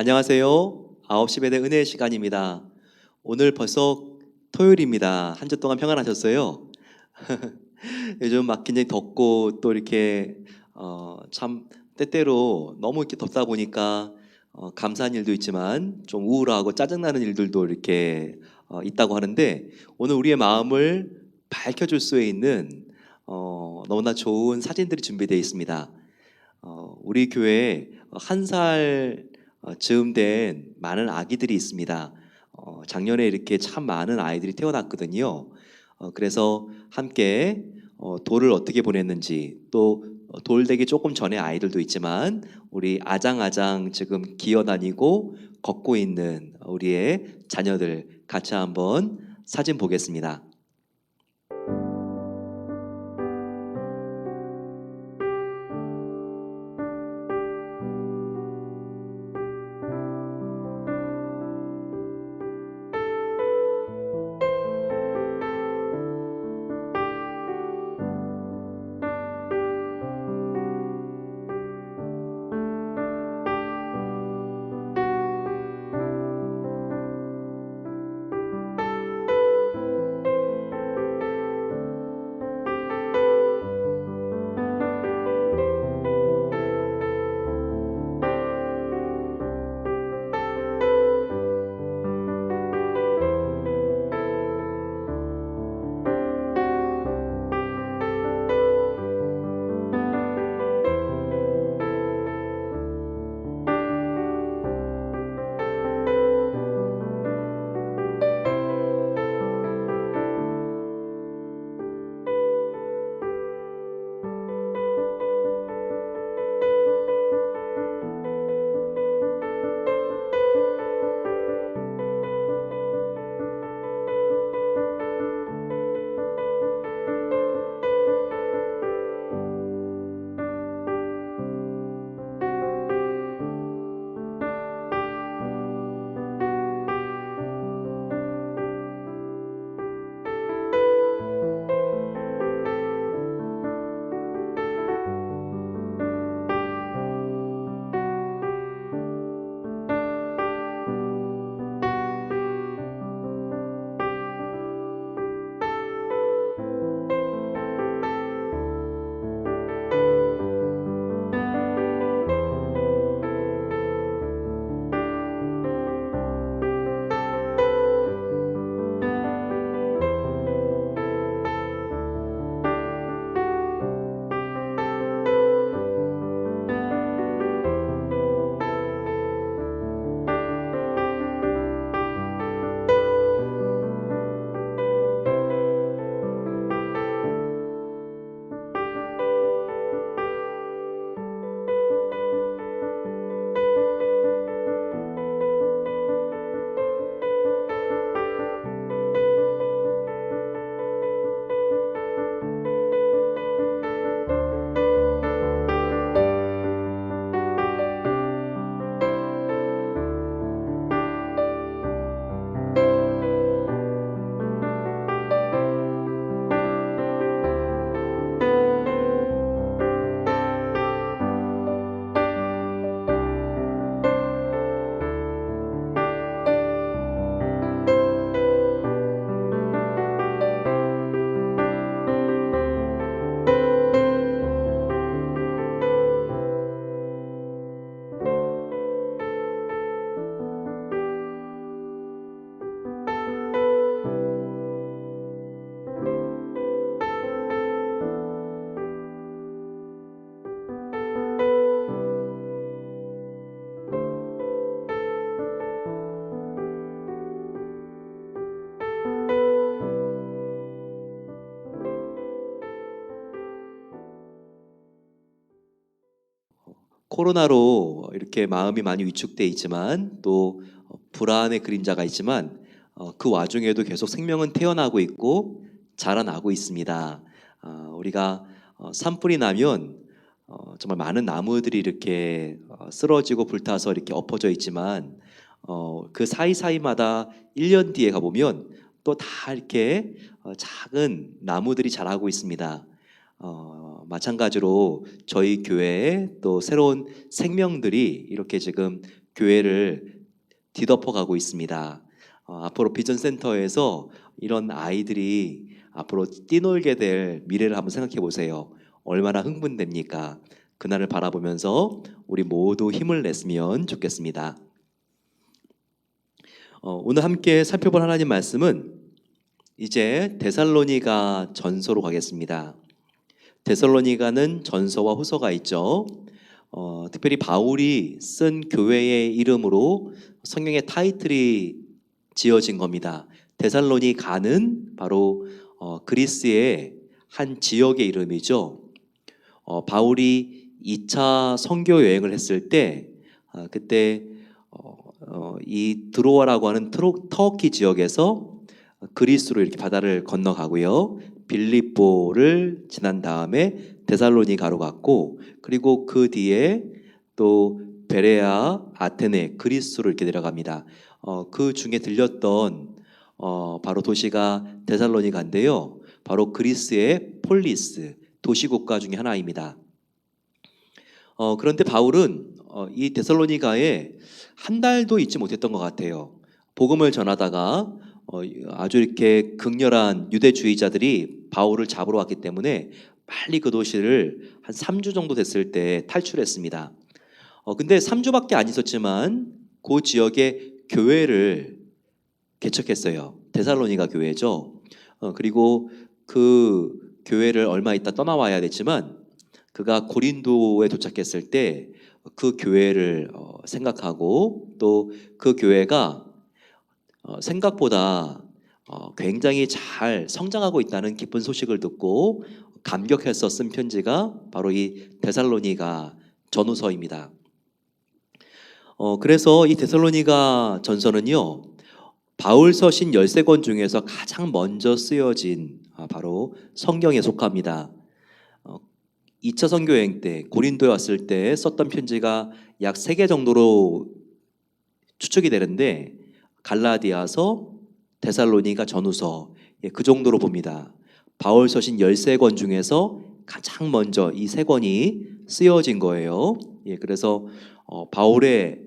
안녕하세요. 9시 배대 은혜의 시간입니다. 오늘 벌써 토요일입니다. 한 주 동안 평안하셨어요? 요즘 막 굉장히 덥고 또 이렇게 참 때때로 너무 이렇게 덥다 보니까 감사한 일도 있지만 좀 우울하고 짜증나는 일들도 이렇게 있다고 하는데, 오늘 우리의 마음을 밝혀줄 수 있는 너무나 좋은 사진들이 준비되어 있습니다. 우리 교회에 한 살 즈음 된 많은 아기들이 있습니다. 작년에 이렇게 참 많은 아이들이 태어났거든요. 그래서 함께 돌을 어떻게 보냈는지, 또 돌 되기 조금 전에 아이들도 있지만 우리 아장아장 지금 기어다니고 걷고 있는 우리의 자녀들 같이 한번 사진 보겠습니다. 코로나로 이렇게 마음이 많이 위축돼 있지만, 또 불안의 그림자가 있지만, 그 와중에도 계속 생명은 태어나고 있고 자라나고 있습니다. 우리가 산불이 나면 정말 많은 나무들이 이렇게 쓰러지고 불타서 이렇게 엎어져 있지만, 그 사이사이마다 1년 뒤에 가보면 또 다 이렇게 작은 나무들이 자라고 있습니다. 마찬가지로 저희 교회에 또 새로운 생명들이 이렇게 지금 교회를 뒤덮어가고 있습니다. 앞으로 비전센터에서 이런 아이들이 앞으로 뛰놀게 될 미래를 한번 생각해 보세요. 얼마나 흥분됩니까? 그날을 바라보면서 우리 모두 힘을 냈으면 좋겠습니다. 오늘 함께 살펴볼 하나님 말씀은 이제 데살로니가 전서로 가겠습니다. 데살로니가는 전서와 후서가 있죠. 특별히 바울이 쓴 교회의 이름으로 성경의 타이틀이 지어진 겁니다. 데살로니가는 바로 그리스의 한 지역의 이름이죠. 바울이 2차 선교 여행을 했을 때 그때 이 드로아라고 하는 터키 지역에서 그리스로 이렇게 바다를 건너가고요. 빌립보를 지난 다음에 데살로니가로 갔고, 그리고 그 뒤에 또 베레아, 아테네, 그리스로 이렇게 내려갑니다. 그 중에 들렸던 바로 도시가 데살로니가인데요. 바로 그리스의 폴리스, 도시국가 중에 하나입니다. 그런데 바울은 이 데살로니가에 한 달도 있지 못했던 것 같아요. 복음을 전하다가 아주 이렇게 극렬한 유대주의자들이 바울을 잡으러 왔기 때문에 빨리 그 도시를 한 3주 정도 됐을 때 탈출했습니다. 근데 3주밖에 안 있었지만 그 지역에 교회를 개척했어요. 데살로니가 교회죠. 그리고 그 교회를 얼마 있다 떠나와야 됐지만 그가 고린도에 도착했을 때 그 교회를 생각하고 또 그 교회가 생각보다 굉장히 잘 성장하고 있다는 기쁜 소식을 듣고 감격해서 쓴 편지가 바로 이 데살로니가 전후서입니다. 그래서 이 데살로니가 전서는요, 바울 서신 13권 중에서 가장 먼저 쓰여진 바로 성경에 속합니다. 2차 선교 여행 때 고린도에 왔을 때 썼던 편지가 약 3개 정도로 추측이 되는데 갈라디아서, 데살로니가 전후서, 그 정도로 봅니다. 바울 서신 13권 중에서 가장 먼저 이 3권이 쓰여진 거예요. 그래서 바울의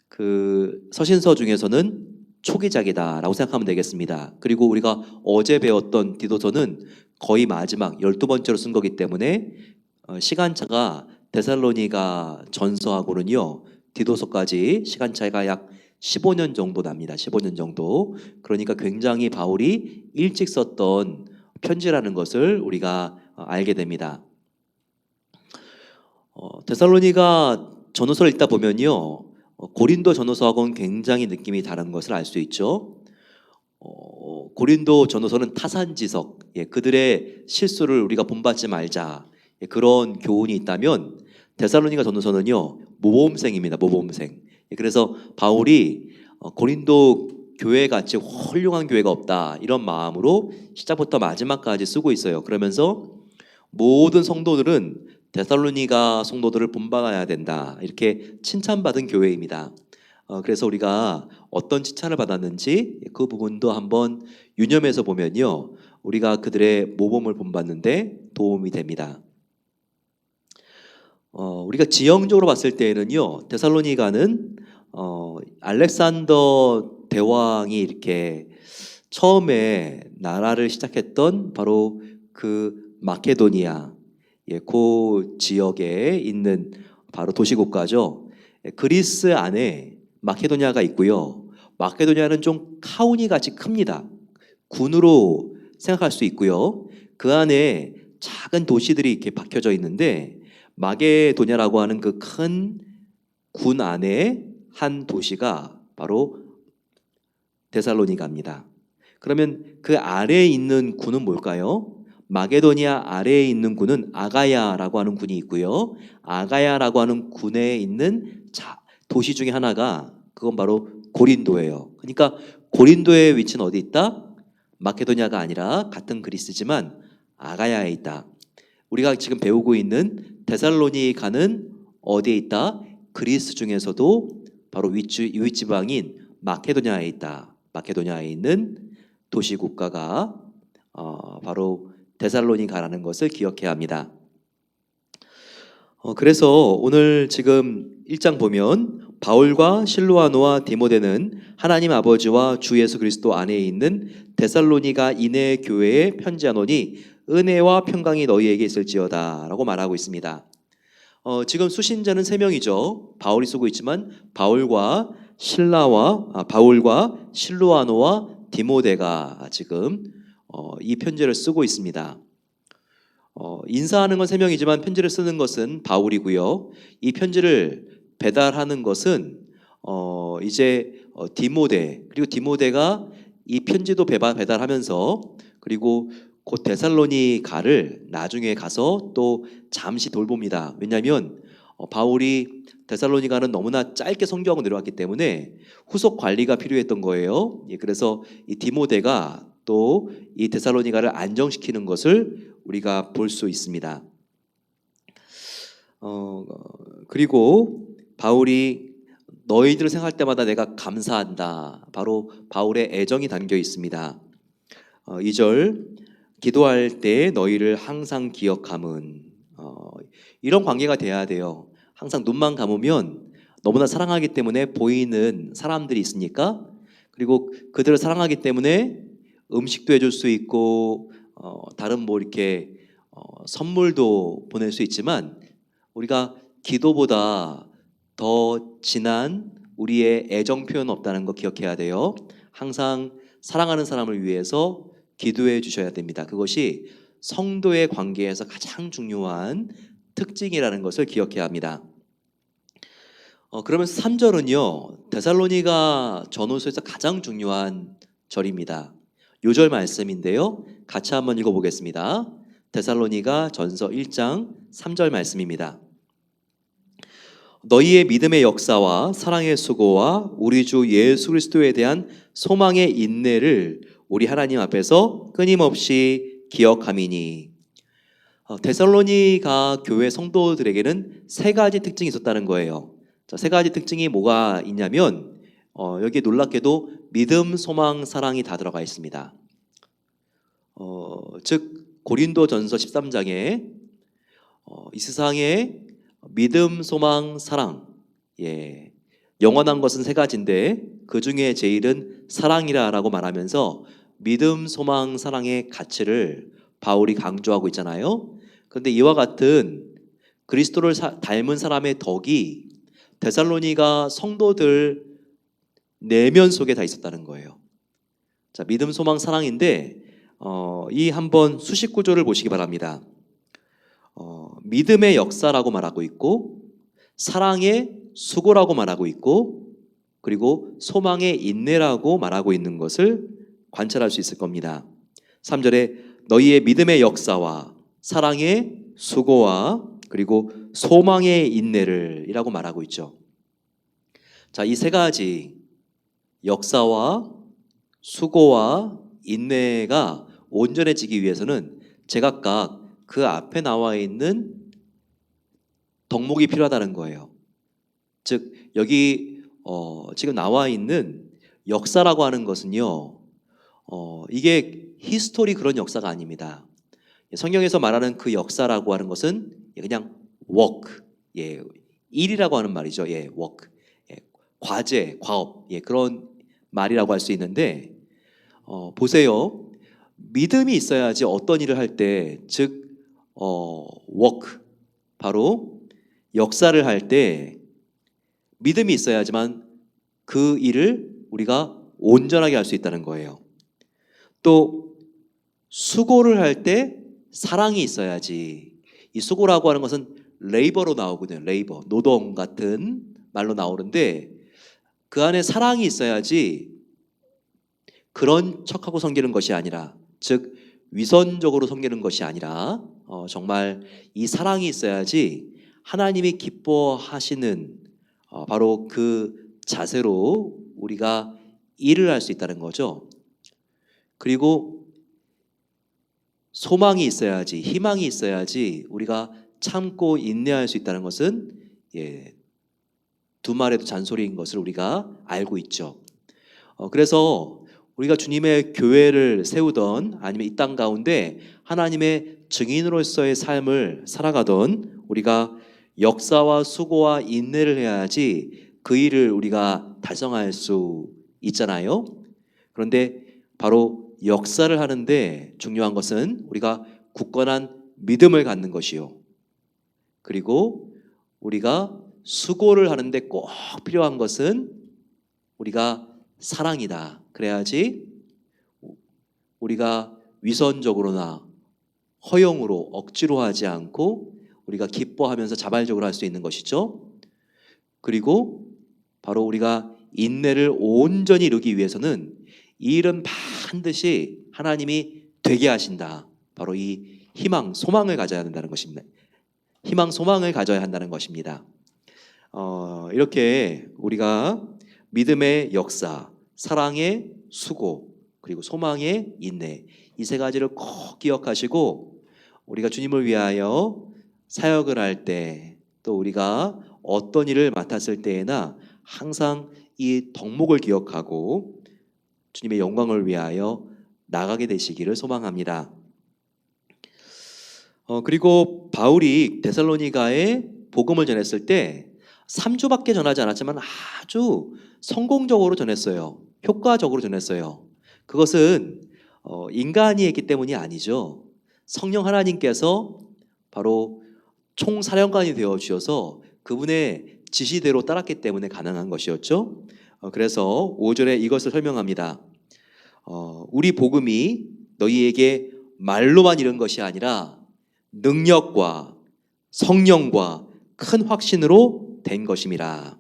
그 서신서 중에서는 초기작이다라고 생각하면 되겠습니다. 그리고 우리가 어제 배웠던 디도서는 거의 마지막 12번째로 쓴 거기 때문에 시간차가 데살로니가 전서하고는요, 디도서까지 시간차가 약 15년 정도 납니다. 15년 정도. 그러니까 굉장히 바울이 일찍 썼던 편지라는 것을 우리가 알게 됩니다. 데살로니가 전후서를 읽다 보면요, 고린도 전후서하고는 굉장히 느낌이 다른 것을 알 수 있죠. 고린도 전후서는 타산지석, 그들의 실수를 우리가 본받지 말자, 그런 교훈이 있다면 데살로니가 전후서는요, 모범생입니다. 모범생. 그래서 바울이 고린도 교회같이 훌륭한 교회가 없다, 이런 마음으로 시작부터 마지막까지 쓰고 있어요. 그러면서 모든 성도들은 데살로니가 성도들을 본받아야 된다, 이렇게 칭찬받은 교회입니다. 그래서 우리가 어떤 칭찬을 받았는지 그 부분도 한번 유념해서 보면요, 우리가 그들의 모범을 본받는데 도움이 됩니다. 우리가 지형적으로 봤을 때에는요, 데살로니가는 알렉산더 대왕이 이렇게 처음에 나라를 시작했던 바로 그 마케도니아, 그 지역에 있는 바로 도시국가죠. 그리스 안에 마케도니아가 있고요. 마케도니아는 좀 카우니 같이 큽니다. 군으로 생각할 수 있고요. 그 안에 작은 도시들이 이렇게 박혀져 있는데 마게도냐라고 하는 그 큰 군 안에 한 도시가 바로 데살로니가입니다. 그러면 그 아래에 있는 군은 뭘까요? 마게도니아 아래에 있는 군은 아가야라고 하는 군이 있고요. 아가야라고 하는 군에 있는 도시 중에 하나가 그건 바로 고린도예요. 그러니까 고린도의 위치는 어디 있다? 마케도니아가 아니라 같은 그리스지만 아가야에 있다. 우리가 지금 배우고 있는 데살로니가는 어디에 있다? 그리스 중에서도 바로 윗지방인 마케도니아에 있다. 마케도니아에 있는 도시국가가 바로 데살로니가라는 것을 기억해야 합니다. 그래서 오늘 지금 1장 보면 바울과 실로아노와 디모데는 하나님 아버지와 주 예수 그리스도 안에 있는 데살로니가 인해 교회에 편지하노니 은혜와 평강이 너희에게 있을지어다 라고 말하고 있습니다. 지금 수신자는 3명이죠. 바울이 쓰고 있지만 바울과 실로아노와 디모데가 지금 이 편지를 쓰고 있습니다. 인사하는 건 3명이지만 편지를 쓰는 것은 바울이고요. 이 편지를 배달하는 것은 디모데, 그리고 디모데가 이 편지도 배달하면서 그리고 곧 데살로니가를 나중에 가서 또 잠시 돌봅니다. 왜냐하면 바울이 데살로니가는 너무나 짧게 성경하고 내려왔기 때문에 후속 관리가 필요했던 거예요. 그래서 이 디모데가 또 이 데살로니가를 안정시키는 것을 우리가 볼 수 있습니다. 그리고 바울이 너희들을 생각할 때마다 내가 감사한다. 바로 바울의 애정이 담겨 있습니다. 2절 기도할 때 너희를 항상 기억함은 이런 관계가 돼야 돼요. 항상 눈만 감으면 너무나 사랑하기 때문에 보이는 사람들이 있으니까, 그리고 그들을 사랑하기 때문에 음식도 해줄 수 있고 다른 이렇게 선물도 보낼 수 있지만 우리가 기도보다 더 진한 우리의 애정 표현은 없다는 거 기억해야 돼요. 항상 사랑하는 사람을 위해서 기도해 주셔야 됩니다. 그것이 성도의 관계에서 가장 중요한 특징이라는 것을 기억해야 합니다. 그러면서 3절은요, 데살로니가 전후서에서 가장 중요한 절입니다. 요절 말씀인데요, 같이 한번 읽어보겠습니다. 데살로니가 전서 1장 3절 말씀입니다. 너희의 믿음의 역사와 사랑의 수고와 우리 주 예수 그리스도에 대한 소망의 인내를 우리 하나님 앞에서 끊임없이 기억함이니. 데살로니가 교회 성도들에게는 3가지 특징이 있었다는 거예요. 자, 3가지 특징이 뭐가 있냐면 여기에 놀랍게도 믿음, 소망, 사랑이 다 들어가 있습니다. 즉 고린도전서 13장에 이 세상에 믿음, 소망, 사랑, 영원한 것은 3가지인데 그 중에 제일은 사랑이라고 말하면서 믿음, 소망, 사랑의 가치를 바울이 강조하고 있잖아요. 그런데 이와 같은 그리스도를 닮은 사람의 덕이 데살로니가 성도들 내면 속에 다 있었다는 거예요. 자, 믿음, 소망, 사랑인데 이 한번 수식 구조를 보시기 바랍니다. 믿음의 역사라고 말하고 있고, 사랑의 수고라고 말하고 있고, 그리고 소망의 인내라고 말하고 있는 것을 관찰할 수 있을 겁니다. 3절에 너희의 믿음의 역사와 사랑의 수고와 그리고 소망의 인내를 이라고 말하고 있죠. 자, 이 3가지 역사와 수고와 인내가 온전해지기 위해서는 제각각 그 앞에 나와 있는 덕목이 필요하다는 거예요. 즉 여기 지금 나와 있는 역사라고 하는 것은요, 이게 히스토리 그런 역사가 아닙니다. 성경에서 말하는 그 역사라고 하는 것은 그냥 work, 일이라고 하는 말이죠. work, 과제, 과업, 그런 말이라고 할 수 있는데, 보세요. 믿음이 있어야지 어떤 일을 할 때, 즉 work, 바로 역사를 할 때 믿음이 있어야지만 그 일을 우리가 온전하게 할 수 있다는 거예요. 또 수고를 할 때 사랑이 있어야지. 이 수고라고 하는 것은 레이버로 나오거든요. 레이버, 노동 같은 말로 나오는데 그 안에 사랑이 있어야지 그런 척하고 섬기는 것이 아니라, 즉 위선적으로 섬기는 것이 아니라 정말 이 사랑이 있어야지 하나님이 기뻐하시는 바로 그 자세로 우리가 일을 할 수 있다는 거죠. 그리고 소망이 있어야지, 희망이 있어야지 우리가 참고 인내할 수 있다는 것은 두 말에도 잔소리인 것을 우리가 알고 있죠. 그래서 우리가 주님의 교회를 세우던 아니면 이 땅 가운데 하나님의 증인으로서의 삶을 살아가던 우리가 역사와 수고와 인내를 해야지 그 일을 우리가 달성할 수 있잖아요. 그런데 바로 역사를 하는데 중요한 것은 우리가 굳건한 믿음을 갖는 것이요. 그리고 우리가 수고를 하는데 꼭 필요한 것은 우리가 사랑이다. 그래야지 우리가 위선적으로나 허용으로 억지로 하지 않고 우리가 기뻐하면서 자발적으로 할 수 있는 것이죠. 그리고 바로 우리가 인내를 온전히 이루기 위해서는 이 일은 반드시 하나님이 되게 하신다. 바로 이 희망, 소망을 가져야 한다는 것입니다. 희망, 소망을 가져야 한다는 것입니다. 이렇게 우리가 믿음의 역사, 사랑의 수고, 그리고 소망의 인내, 이 세 가지를 꼭 기억하시고 우리가 주님을 위하여 사역을 할 때, 또 우리가 어떤 일을 맡았을 때에나 항상 이 덕목을 기억하고 주님의 영광을 위하여 나가게 되시기를 소망합니다. 그리고 바울이 데살로니가에 복음을 전했을 때 3주밖에 전하지 않았지만 아주 성공적으로 전했어요. 효과적으로 전했어요. 그것은 인간이 했기 때문이 아니죠. 성령 하나님께서 바로 총사령관이 되어 주셔서 그분의 지시대로 따랐기 때문에 가능한 것이었죠. 그래서 5절에 이것을 설명합니다. 우리 복음이 너희에게 말로만 이른 것이 아니라 능력과 성령과 큰 확신으로 된 것임이라.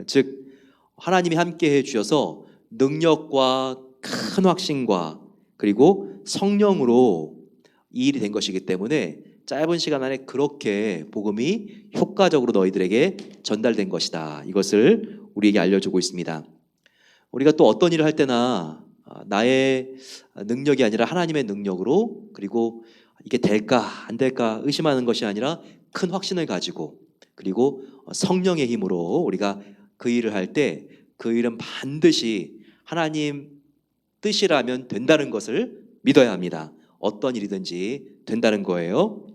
즉 하나님이 함께 해주셔서 능력과 큰 확신과 그리고 성령으로 이 일이 된 것이기 때문에 짧은 시간 안에 그렇게 복음이 효과적으로 너희들에게 전달된 것이다. 이것을 우리에게 알려주고 있습니다. 우리가 또 어떤 일을 할 때나 나의 능력이 아니라 하나님의 능력으로, 그리고 이게 될까 안 될까 의심하는 것이 아니라 큰 확신을 가지고, 그리고 성령의 힘으로 우리가 그 일을 할 때 그 일은 반드시 하나님 뜻이라면 된다는 것을 믿어야 합니다. 어떤 일이든지 된다는 거예요.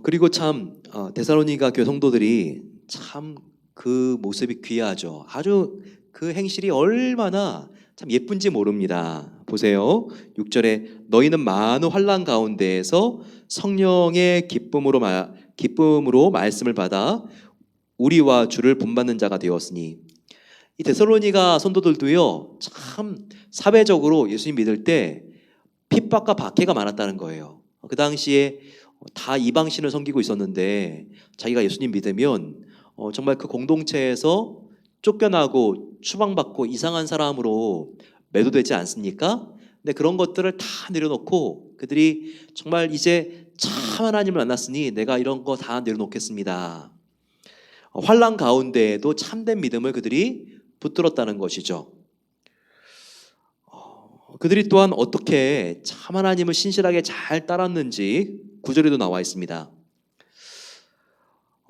그리고 참 데살로니가 교회 성도들이 참 그 모습이 귀하죠. 아주 그 행실이 얼마나 참 예쁜지 모릅니다. 보세요. 6절에 너희는 많은 환난 가운데에서 성령의 기쁨으로 말씀을 받아 우리와 주를 본받는 자가 되었으니. 이 데살로니가 성도들도요 참 사회적으로 예수님 믿을 때 핍박과 박해가 많았다는 거예요. 그 당시에 다 이방신을 섬기고 있었는데 자기가 예수님 믿으면 정말 그 공동체에서 쫓겨나고 추방받고 이상한 사람으로 매도되지 않습니까? 근데 그런 것들을 다 내려놓고 그들이 정말 이제 참 하나님을 만났으니 내가 이런 거 다 내려놓겠습니다. 환난 가운데에도 참된 믿음을 그들이 붙들었다는 것이죠. 그들이 또한 어떻게 참 하나님을 신실하게 잘 따랐는지 9절에도 나와 있습니다.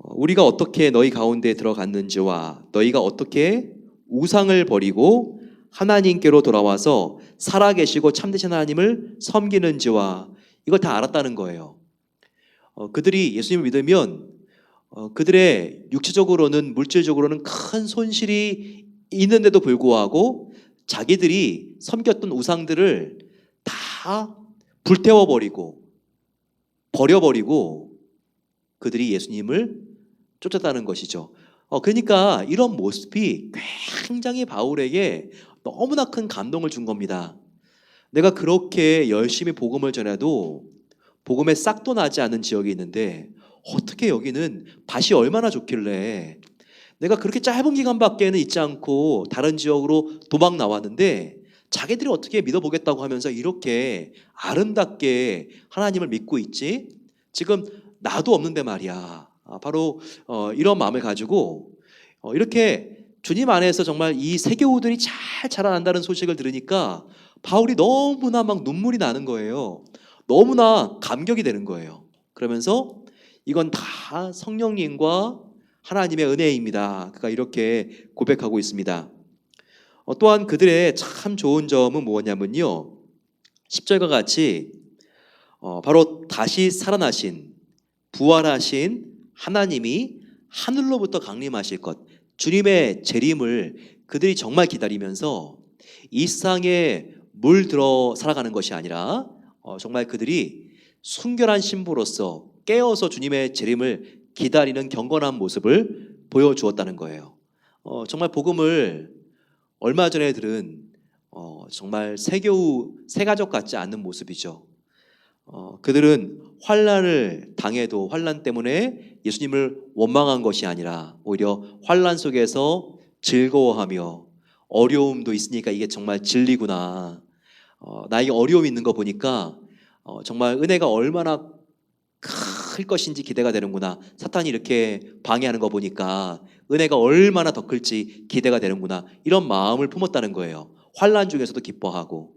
우리가 어떻게 너희 가운데 들어갔는지와 너희가 어떻게 우상을 버리고 하나님께로 돌아와서 살아계시고 참되신 하나님을 섬기는지와 이걸 다 알았다는 거예요. 그들이 예수님을 믿으면 그들의 육체적으로는 물질적으로는 큰 손실이 있는데도 불구하고 자기들이 섬겼던 우상들을 다 불태워버리고 버려버리고 그들이 예수님을 쫓았다는 것이죠. 그러니까 이런 모습이 굉장히 바울에게 너무나 큰 감동을 준 겁니다. 내가 그렇게 열심히 복음을 전해도 복음에 싹도 나지 않은 지역이 있는데 어떻게 여기는 밭이 얼마나 좋길래 내가 그렇게 짧은 기간밖에는 있지 않고 다른 지역으로 도망 나왔는데 자기들이 어떻게 믿어보겠다고 하면서 이렇게 아름답게 하나님을 믿고 있지? 지금 나도 없는데 말이야. 바로 이런 마음을 가지고 이렇게 주님 안에서 정말 이 세교우들이 잘 자라난다는 소식을 들으니까 바울이 너무나 막 눈물이 나는 거예요. 너무나 감격이 되는 거예요. 그러면서 이건 다 성령님과 하나님의 은혜입니다. 그가 이렇게 고백하고 있습니다. 또한 그들의 참 좋은 점은 무엇냐면요, 10절과 같이 바로 다시 살아나신 부활하신 하나님이 하늘로부터 강림하실 것, 주님의 재림을 그들이 정말 기다리면서 이 세상에 물들어 살아가는 것이 아니라 정말 그들이 순결한 신부로서 깨어서 주님의 재림을 기다리는 경건한 모습을 보여주었다는 거예요. 정말 복음을 얼마 전에 들은 정말 세교우 새가족 같지 않는 모습이죠. 그들은 환난을 당해도 환난 때문에 예수님을 원망한 것이 아니라 오히려 환난 속에서 즐거워하며 어려움도 있으니까 이게 정말 진리구나. 나에게 어려움이 있는 거 보니까 정말 은혜가 얼마나 클 것인지 기대가 되는구나. 사탄이 이렇게 방해하는 거 보니까 은혜가 얼마나 더 클지 기대가 되는구나. 이런 마음을 품었다는 거예요. 환난 중에서도 기뻐하고,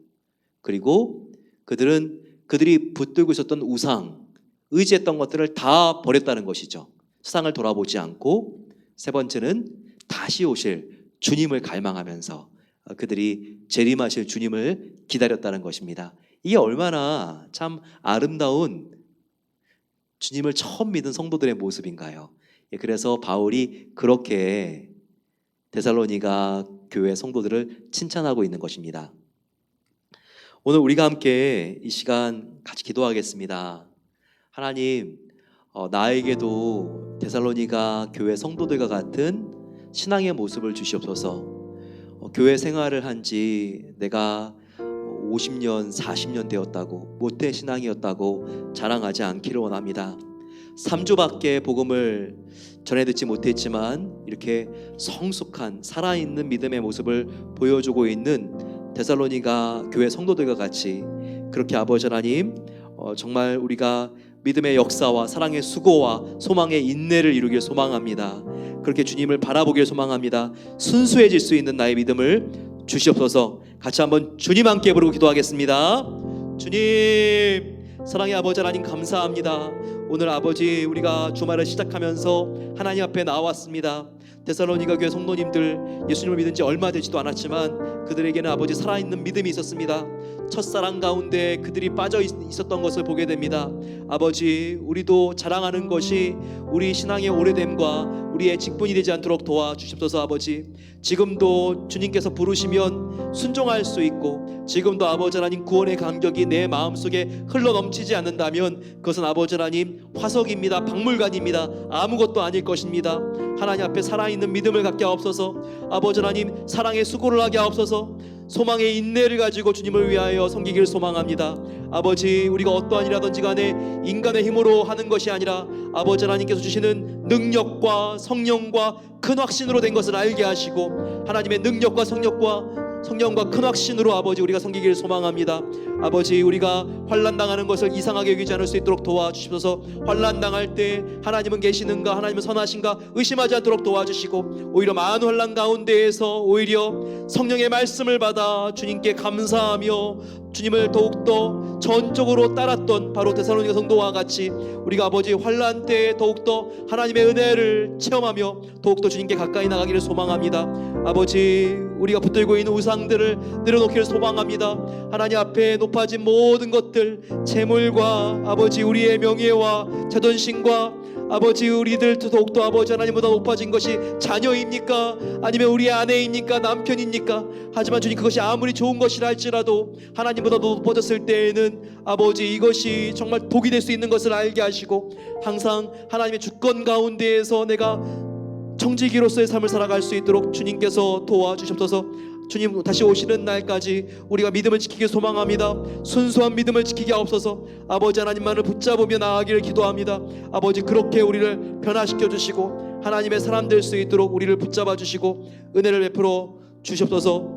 그리고 그들이 붙들고 있었던 우상, 의지했던 것들을 다 버렸다는 것이죠. 세상을 돌아보지 않고, 세 번째는 다시 오실 주님을 갈망하면서 그들이 재림하실 주님을 기다렸다는 것입니다. 이게 얼마나 참 아름다운 주님을 처음 믿은 성도들의 모습인가요? 그래서 바울이 그렇게 데살로니가 교회 성도들을 칭찬하고 있는 것입니다. 오늘 우리가 함께 이 시간 같이 기도하겠습니다. 하나님, 나에게도 데살로니가 교회 성도들과 같은 신앙의 모습을 주시옵소서. 교회 생활을 한 지 내가 50년, 40년 되었다고, 모태 신앙이었다고 자랑하지 않기를 원합니다. 3주밖에 복음을 전해 듣지 못했지만 이렇게 성숙한 살아있는 믿음의 모습을 보여주고 있는 데살로니가 교회 성도들과 같이 그렇게 아버지 하나님, 정말 우리가 믿음의 역사와 사랑의 수고와 소망의 인내를 이루길 소망합니다. 그렇게 주님을 바라보길 소망합니다. 순수해질 수 있는 나의 믿음을 주시옵소서. 같이 한번 주님 함께 부르고 기도하겠습니다. 주님, 사랑의 아버지 하나님 감사합니다. 오늘 아버지 우리가 주말을 시작하면서 하나님 앞에 나왔습니다. 데살로니가 교회 성도님들 예수님을 믿은 지 얼마 되지도 않았지만 그들에게는 아버지 살아있는 믿음이 있었습니다. 첫사랑 가운데 그들이 빠져 있었던 것을 보게 됩니다. 아버지, 우리도 자랑하는 것이 우리 신앙의 오래됨과 우리의 직분이 되지 않도록 도와주십소서. 아버지, 지금도 주님께서 부르시면 순종할 수 있고, 지금도 아버지 하나님 구원의 감격이 내 마음속에 흘러넘치지 않는다면 그것은 아버지 하나님 화석입니다. 박물관입니다. 아무것도 아닐 것입니다. 하나님 앞에 살아있는 믿음을 갖게 하옵소서. 아버지 하나님, 사랑의 수고를 하게 하옵소서. 소망의 인내를 가지고 주님을 위하여 섬기기를 소망합니다. 아버지, 우리가 어떠한 일하든지 간에 인간의 힘으로 하는 것이 아니라 아버지 하나님께서 주시는 능력과 성령과 큰 확신으로 된 것을 알게 하시고, 하나님의 능력과 성령과 큰 확신으로 아버지 우리가 섬기기를 소망합니다. 아버지, 우리가 환난 당하는 것을 이상하게 여기지 않을 수 있도록 도와주시옵소서. 환난 당할 때 하나님은 계시는가, 하나님은 선하신가 의심하지 않도록 도와주시고, 오히려 많은 환난 가운데에서 오히려 성령의 말씀을 받아 주님께 감사하며 주님을 더욱더 전적으로 따랐던 바로 데살로니가 성도와 같이 우리가 아버지 환난 때에 더욱더 하나님의 은혜를 체험하며 더욱더 주님께 가까이 나가기를 소망합니다. 아버지, 우리가 붙들고 있는 우상들을 내려놓기를 소망합니다. 하나님 앞에 높아진 모든 것들, 재물과 아버지 우리의 명예와 자존심과 아버지 우리들 더욱더 아버지 하나님보다 높아진 것이 자녀입니까? 아니면 우리 아내입니까? 남편입니까? 하지만 주님, 그것이 아무리 좋은 것이라 할지라도 하나님보다 높아졌을 때에는 아버지 이것이 정말 독이 될 수 있는 것을 알게 하시고, 항상 하나님의 주권 가운데에서 내가 청지기로서의 삶을 살아갈 수 있도록 주님께서 도와주시옵소서. 주님 다시 오시는 날까지 우리가 믿음을 지키길 소망합니다. 순수한 믿음을 지키게 하옵소서. 아버지 하나님만을 붙잡으며 나아가기를 기도합니다. 아버지, 그렇게 우리를 변화시켜 주시고 하나님의 사람 될 수 있도록 우리를 붙잡아 주시고 은혜를 베풀어 주시옵소서.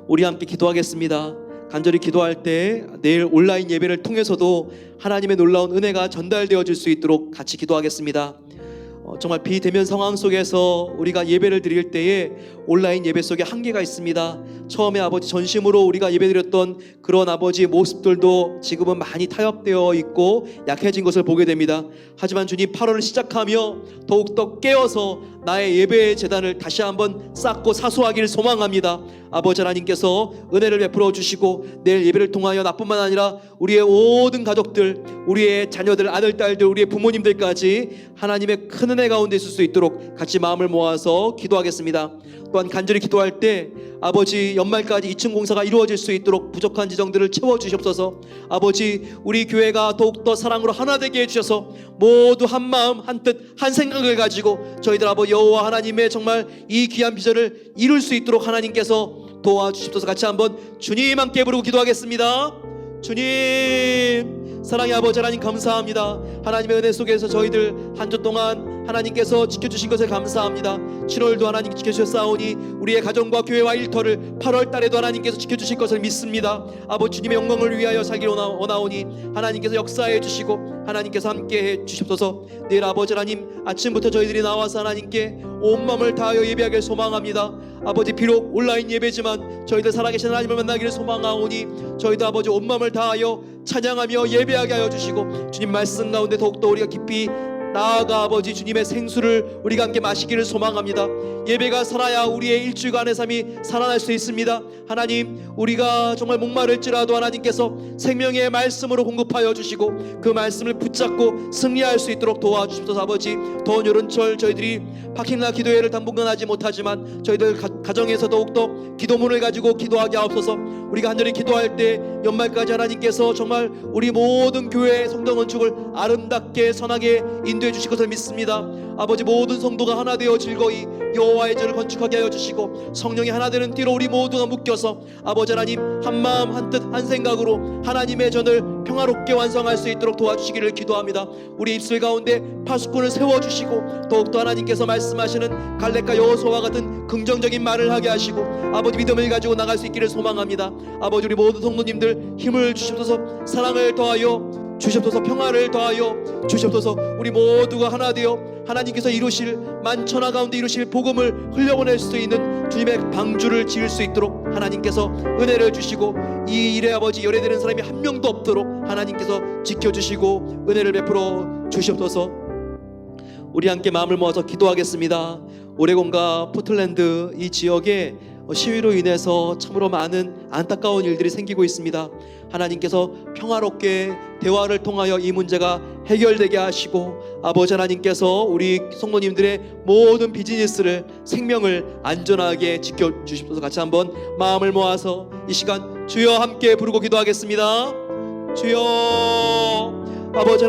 우리 함께 기도하겠습니다. 간절히 기도할 때 내일 온라인 예배를 통해서도 하나님의 놀라운 은혜가 전달되어질 수 있도록 같이 기도하겠습니다. 정말 비대면 상황 속에서 우리가 예배를 드릴 때에 온라인 예배 속에 한계가 있습니다. 처음에 아버지 전심으로 우리가 예배드렸던 그런 아버지 모습들도 지금은 많이 타협되어 있고 약해진 것을 보게 됩니다. 하지만 주님, 8월을 시작하며 더욱더 깨어서 나의 예배의 재단을 다시 한번 쌓고 사수하기를 소망합니다. 아버지 하나님께서 은혜를 베풀어 주시고 내일 예배를 통하여 나뿐만 아니라 우리의 모든 가족들, 우리의 자녀들, 아들, 딸들, 우리의 부모님들까지 하나님의 큰 은혜 가운데 있을 수 있도록 같이 마음을 모아서 기도하겠습니다. 또한 간절히 기도할 때 아버지, 연말까지 2층 공사가 이루어질 수 있도록 부족한 지정들을 채워주시옵소서. 아버지, 우리 교회가 더욱더 사랑으로 하나 되게 해주셔서 모두 한 마음 한 뜻 한 생각을 가지고 저희들 아버지 여호와 하나님의 정말 이 귀한 비전을 이룰 수 있도록 하나님께서 도와주십소서. 같이 한번 주님 함께 부르고 기도하겠습니다. 주님, 사랑의 아버지 하나님 감사합니다. 하나님의 은혜 속에서 저희들 한 주 동안 하나님께서 지켜주신 것을 감사합니다. 7월도 하나님 지켜주셨사오니 우리의 가정과 교회와 일터를 8월 달에도 하나님께서 지켜주실 것을 믿습니다. 아버지, 주님의 영광을 위하여 살기를 원하오니 하나님께서 역사해 주시고 하나님께서 함께해 주십소서. 내일 아버지 하나님 아침부터 저희들이 나와서 하나님께 온 마음을 다하여 예배하기를 소망합니다. 아버지, 비록 온라인 예배지만 저희들 살아계신 하나님을 만나기를 소망하오니 저희도 아버지 온 마음을 다하여 찬양하며 예배하게 하여 주시고 주님 말씀 가운데 더욱더 우리가 깊이 나아가 아버지 주님의 생수를 우리가 함께 마시기를 소망합니다. 예배가 살아야 우리의 일주일간의 삶이 살아날 수 있습니다. 하나님, 우리가 정말 목마를지라도 하나님께서 생명의 말씀으로 공급하여 주시고 그 말씀을 붙잡고 승리할 수 있도록 도와주십소서. 아버지, 더운 여름철 저희들이 파킹라 기도회를 당분간 하지 못하지만 저희들 가정에서 더욱더 기도문을 가지고 기도하게 하옵소서. 우리가 간절히 기도할 때 연말까지 하나님께서 정말 우리 모든 교회 성도 건축을 아름답게 선하게 인도해 주실 것을 믿습니다. 아버지, 모든 성도가 하나 되어 즐거이 여호와의 전을 건축하게 하여 주시고 성령이 하나 되는 띠로 우리 모두가 묶여서 아버지 하나님 한 마음 한 뜻 한 생각으로 하나님의 전을 평화롭게 완성할 수 있도록 도와주시기를 기도합니다. 우리 입술 가운데 파수꾼을 세워주시고 더욱더 하나님께서 말씀하시는 갈렙과 여호수아와 같은 긍정적인 말을 하게 하시고 아버지 믿음을 가지고 나갈 수 있기를 소망합니다. 아버지, 우리 모든 성도님들 힘을 주시옵소서. 사랑을 더하여 주시옵소서. 평화를 더하여 주시옵소서. 우리 모두가 하나 되어 하나님께서 이루실 만천하 가운데 이루실 복음을 흘려보낼 수 있는 주님의 방주를 지을 수 있도록 하나님께서 은혜를 주시고 이 일에 아버지 열애되는 사람이 한 명도 없도록 하나님께서 지켜주시고 은혜를 베풀어 주시옵소서. 우리 함께 마음을 모아서 기도하겠습니다. 오레곤과 포틀랜드 이 지역에 시위로 인해서 참으로 많은 안타까운 일들이 생기고 있습니다. 하나님께서 평화롭게 대화를 통하여 이 문제가 해결되게 하시고 아버지 하나님께서 우리 성도님들의 모든 비즈니스를 생명을 안전하게 지켜주십소서. 같이 한번 마음을 모아서 이 시간 주여 함께 부르고 기도하겠습니다. 주여, 아버지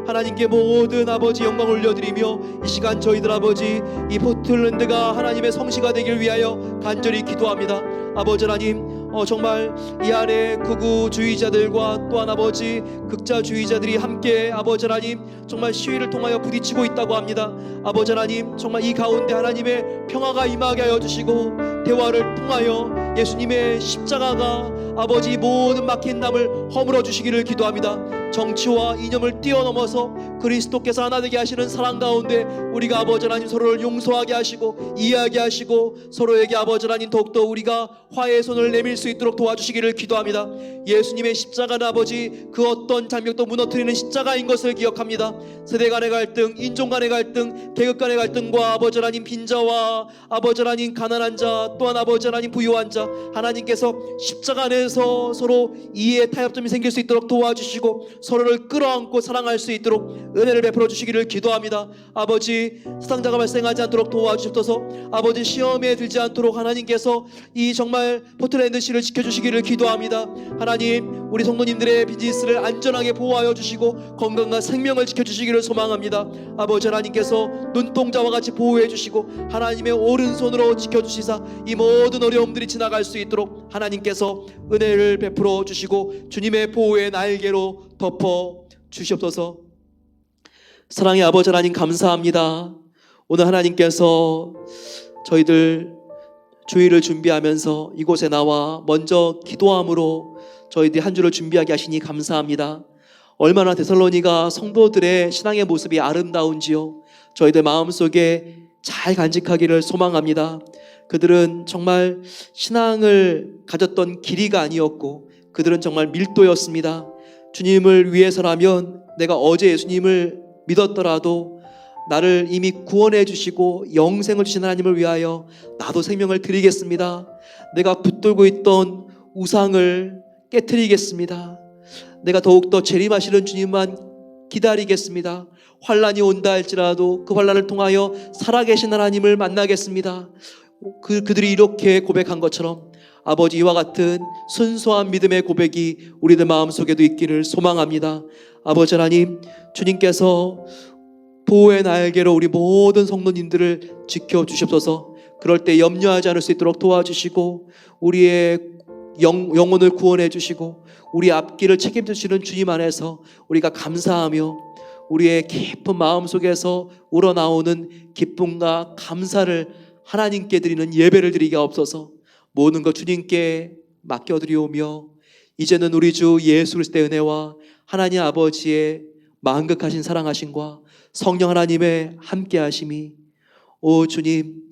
하나님께 모든 아버지 영광을 올려드리며 이 시간 저희들 아버지 이 포틀랜드가 하나님의 성시가 되길 위하여 간절히 기도합니다. 아버지 하나님, 정말 이 안에 극우주의자들과 또한 아버지 극자주의자들이 함께 아버지 하나님 정말 시위를 통하여 부딪히고 있다고 합니다. 아버지 하나님, 정말 이 가운데 하나님의 평화가 임하게 하여 주시고 대화를 통하여 예수님의 십자가가 아버지 모든 막힌 담을 허물어 주시기를 기도합니다. 정치와 이념을 뛰어넘어서 그리스도께서 하나 되게 하시는 사랑 가운데 우리가 아버지 하나님 서로를 용서하게 하시고 이해하게 하시고 서로에게 아버지 하나님 더욱더 우리가 화해의 손을 내밀 수 있도록 도와주시기를 기도합니다. 예수님의 십자가는 아버지 그 어떤 장벽도 무너뜨리는 십자가인 것을 기억합니다. 세대 간의 갈등, 인종 간의 갈등, 계급 간의 갈등과 아버지 하나님 빈자와 아버지 하나님 가난한 자 또한 아버지 하나님 부유한 자 하나님께서 십자가 안에서 서로 이해의 타협점이 생길 수 있도록 도와주시고 서로를 끌어안고 사랑할 수 있도록 은혜를 베풀어 주시기를 기도합니다. 아버지, 사상자가 발생하지 않도록 도와주옵소서. 아버지, 시험에 들지 않도록 하나님께서 이 정말 포틀랜드시를 지켜주시기를 기도합니다. 하나님, 우리 성도님들의 비즈니스를 안전하게 보호하여 주시고 건강과 생명을 지켜주시기를 소망합니다. 아버지 하나님께서 눈동자와 같이 보호해 주시고 하나님의 오른손으로 지켜주시사 이 모든 어려움들이 지나갈 수 있도록 하나님께서 은혜를 베풀어 주시고 주님의 보호의 날개로 덮어 주시옵소서. 사랑의 아버지 하나님 감사합니다. 오늘 하나님께서 저희들 주일을 준비하면서 이곳에 나와 먼저 기도함으로 저희들이 한 주를 준비하게 하시니 감사합니다. 얼마나 데살로니가 성도들의 신앙의 모습이 아름다운지요. 저희들 마음속에 잘 간직하기를 소망합니다. 그들은 정말 신앙을 가졌던 길이가 아니었고 그들은 정말 밀도였습니다. 주님을 위해서라면 내가 어제 예수님을 믿었더라도 나를 이미 구원해 주시고 영생을 주신 하나님을 위하여 나도 생명을 드리겠습니다. 내가 붙들고 있던 우상을 깨트리겠습니다. 내가 더욱더 재림하시는 주님만 기다리겠습니다. 환란이 온다 할지라도 그 환란을 통하여 살아계신 하나님을 만나겠습니다. 그들이 이렇게 고백한 것처럼 아버지, 이와 같은 순수한 믿음의 고백이 우리들 마음속에도 있기를 소망합니다. 아버지 하나님, 주님께서 보호의 날개로 우리 모든 성도님들을 지켜주시옵소서. 그럴 때 염려하지 않을 수 있도록 도와주시고 우리의 영혼을 구원해 주시고 우리 앞길을 책임지시는 주님 안에서 우리가 감사하며 우리의 깊은 마음속에서 우러나오는 기쁨과 감사를 하나님께 드리는 예배를 드리게 하옵소서. 모든 것 주님께 맡겨드리오며 이제는 우리 주 예수 그리스도의 은혜와 하나님 아버지의 만극하신 사랑하심과 성령 하나님의 함께하심이 오 주님,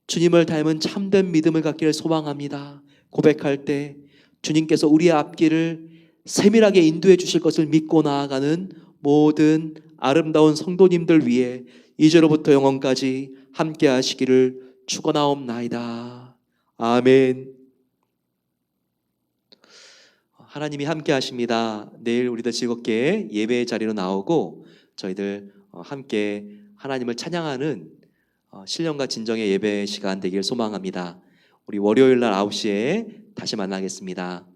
주님을 닮은 참된 믿음을 갖기를 소망합니다. 고백할 때 주님께서 우리의 앞길을 세밀하게 인도해 주실 것을 믿고 나아가는 모든 아름다운 성도님들 위해 이제로부터 영원까지 함께 하시기를 축원하옵나이다. 아멘. 하나님이 함께 하십니다. 내일 우리들 즐겁게 예배의 자리로 나오고 저희들 함께 하나님을 찬양하는 신령과 진정의 예배 시간 되길 소망합니다. 우리 월요일 날 9시에 다시 만나겠습니다.